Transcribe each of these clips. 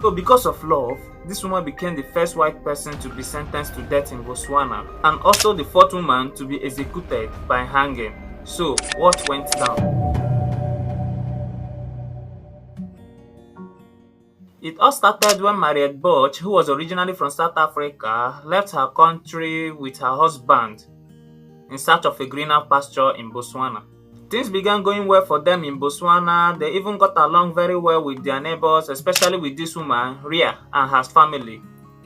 So because of love, this woman became the first white person to be sentenced to death in Botswana and also the fourth woman to be executed by hanging. So what went down? It all started when Mariette Bosch, who was originally from South Africa, left her country with her husband in search of a greener pasture in Botswana. Things began going well for them in Botswana. They even got along very well with their neighbors, especially with this woman, Ria, and her family,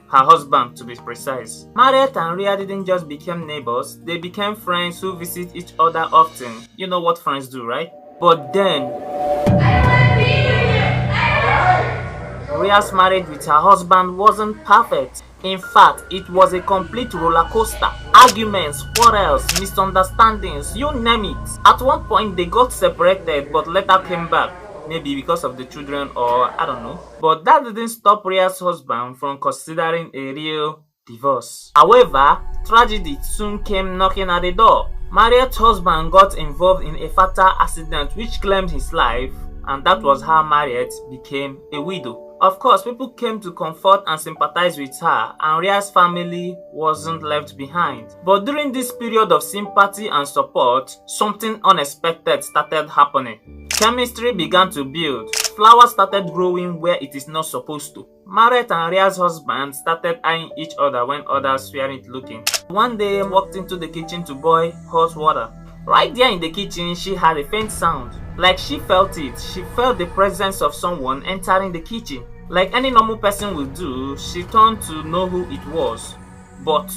her husband to be precise. Mariette and Ria didn't just become neighbors, they became friends who visit each other often. You know what friends do, right? But then, Ria's marriage with her husband wasn't perfect. In fact, it was a complete roller coaster. Arguments, quarrels, misunderstandings, you name it. At one point, they got separated but later came back. Maybe because of the children or I don't know. But that didn't stop Ria's husband from considering a real divorce. However, tragedy soon came knocking at the door. Mariette's husband got involved in a fatal accident which claimed his life, and that was how Mariette became a widow. Of course, people came to comfort and sympathize with her, and Ria's family wasn't left behind. But during this period of sympathy and support, something unexpected started happening. Chemistry began to build. Flowers started growing where it is not supposed to. Mariette and Ria's husband started eyeing each other when others weren't looking. One day, walked into the kitchen to boil hot water. Right there in the kitchen, she had a faint sound. Like she felt it. She felt the presence of someone entering the kitchen. Like any normal person would do, she turned to know who it was. But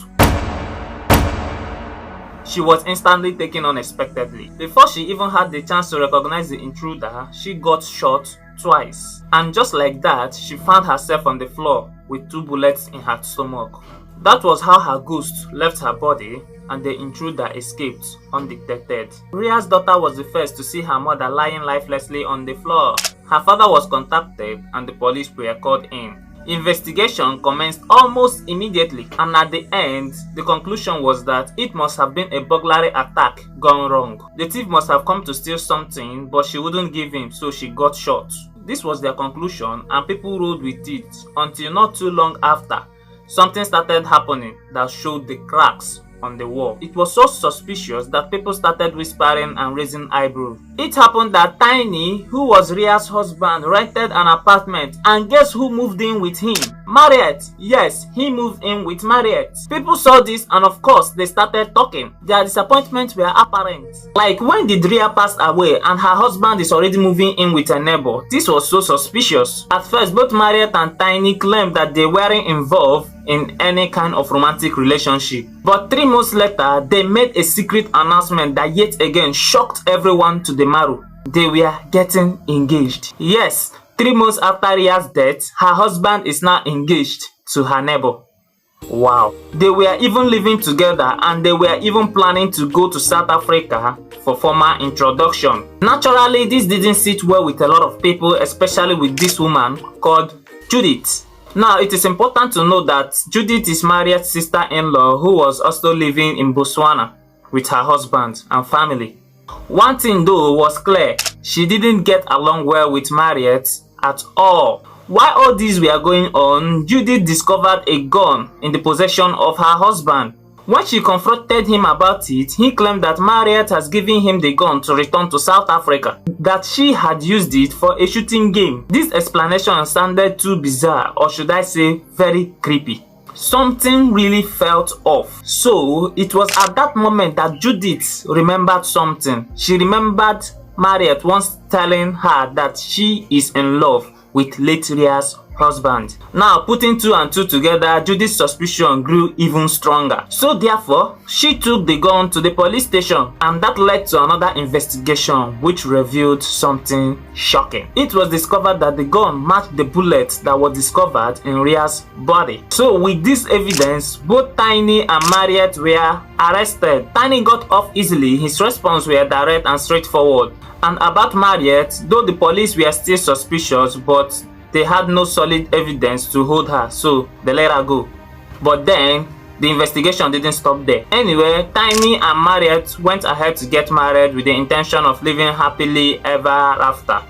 she was instantly taken unexpectedly. Before she even had the chance to recognize the intruder, she got shot twice. And just like that, she found herself on the floor with 2 bullets in her stomach. That was how her ghost left her body and the intruder escaped undetected. Ria's daughter was the first to see her mother lying lifelessly on the floor. Her father was contacted and the police were called in. Investigation commenced almost immediately, and at the end, the conclusion was that it must have been a burglary attack gone wrong. The thief must have come to steal something, but she wouldn't give him, so she got shot. This was their conclusion, and people rode with it until not too long after, something started happening that showed the cracks on the wall. It was so suspicious that people started whispering and raising eyebrows. It happened that Tiny, who was Ria's husband, rented an apartment, and guess who moved in with him? Mariette. Yes, he moved in with Mariette. People saw this and of course they started talking. Their disappointment were apparent. Like, when did Ria pass away and her husband is already moving in with a neighbor? This was so suspicious. At first, both Mariette and Tiny claimed that they weren't involved in any kind of romantic relationship. But 3 months later, they made a secret announcement that yet again shocked everyone to the marrow. They were getting engaged. Yes, 3 months after Ria's death, her husband is now engaged to her neighbor. Wow. They were even living together and they were even planning to go to South Africa for formal introduction. Naturally, this didn't sit well with a lot of people, especially with this woman called Judith. Now, it is important to know that Judith is Mariette's sister-in-law who was also living in Botswana with her husband and family. One thing though was clear, she didn't get along well with Mariette at all. While all these were going on, Judith discovered a gun in the possession of her husband. When she confronted him about it, he claimed that Mariette has given him the gun to return to South Africa, that she had used it for a shooting game. This explanation sounded too bizarre, or should I say very creepy. Something really felt off. So it was at that moment that Judith remembered something. She remembered Mariette once telling her that she is in love with late Ria's husband. Now, putting 2 and 2 together, Judith's suspicion grew even stronger. So therefore, she took the gun to the police station, and that led to another investigation which revealed something shocking. It was discovered that the gun matched the bullets that were discovered in Ria's body. So with this evidence, both Tiny and Mariette were arrested. Tiny got off easily. His response were direct and straightforward. And about Mariette, though the police were still suspicious, but they had no solid evidence to hold her, so they let her go. But then, the investigation didn't stop there. Anyway, Tiny and Mariette went ahead to get married with the intention of living happily ever after.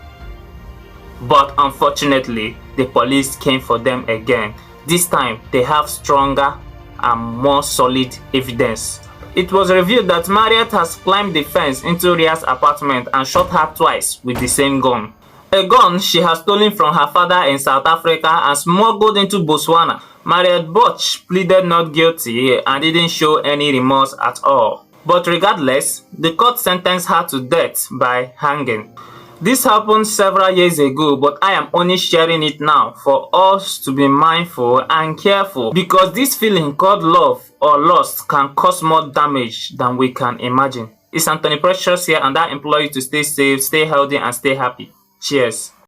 But unfortunately, the police came for them again. This time, they have stronger and more solid evidence. It was revealed that Mariette has climbed the fence into Ria's apartment and shot her twice with the same gun. A gun she has stolen from her father in South Africa and smuggled into Botswana. Mariette Bosch pleaded not guilty and didn't show any remorse at all. But regardless, the court sentenced her to death by hanging. This happened several years ago, but I am only sharing it now for us to be mindful and careful, because this feeling called love or lust can cause more damage than we can imagine. It's Anthony Precious here, and I implore you to stay safe, stay healthy, and stay happy. Cheers.